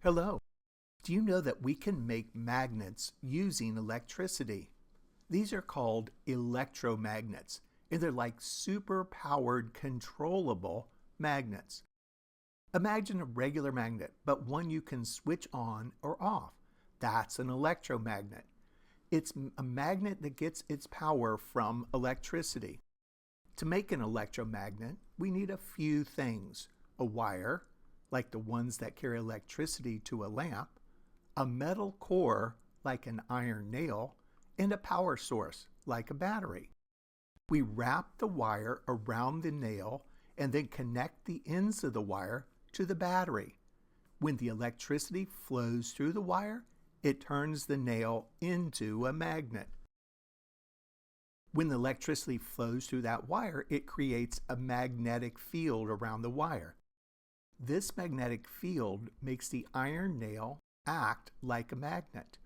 Hello. Do you know that we can make magnets using electricity? These are called electromagnets, and they're like super-powered, controllable magnets. Imagine a regular magnet, but one you can switch on or off. That's an electromagnet. It's a magnet that gets its power from electricity. To make an electromagnet, we need a few things: a wire, like the ones that carry electricity to a lamp, a metal core, like an iron nail, and a power source, like a battery. We wrap the wire around the nail and then connect the ends of the wire to the battery. When the electricity flows through the wire, it turns the nail into a magnet. When the electricity flows through that wire, it creates a magnetic field around the wire. This magnetic field makes the iron nail act like a magnet.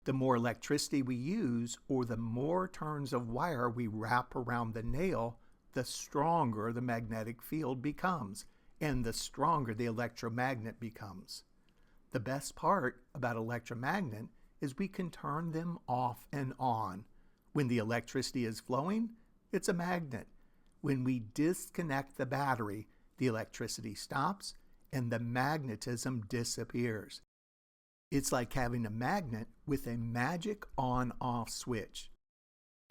The more electricity we use, or the more turns of wire we wrap around the nail, the stronger the magnetic field becomes, and the stronger the electromagnet becomes. The best part about electromagnet is we can turn them off and on. When the electricity is flowing, it's a magnet. When we disconnect the battery, the electricity stops and the magnetism disappears. It's like having a magnet with a magic on-off switch.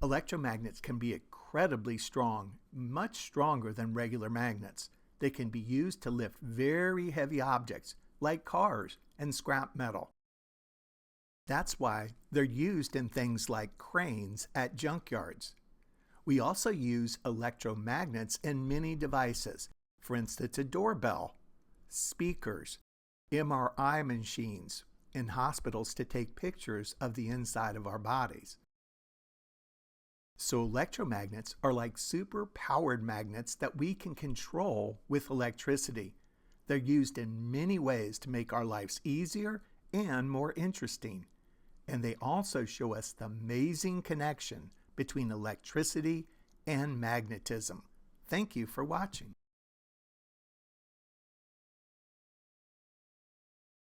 Electromagnets can be incredibly strong, much stronger than regular magnets. They can be used to lift very heavy objects like cars and scrap metal. That's why they're used in things like cranes at junkyards. We also use electromagnets in many devices, for instance, a doorbell, speakers, MRI machines, in hospitals to take pictures of the inside of our bodies. So electromagnets are like super-powered magnets that we can control with electricity. They're used in many ways to make our lives easier and more interesting. And they also show us the amazing connection between electricity and magnetism. Thank you for watching.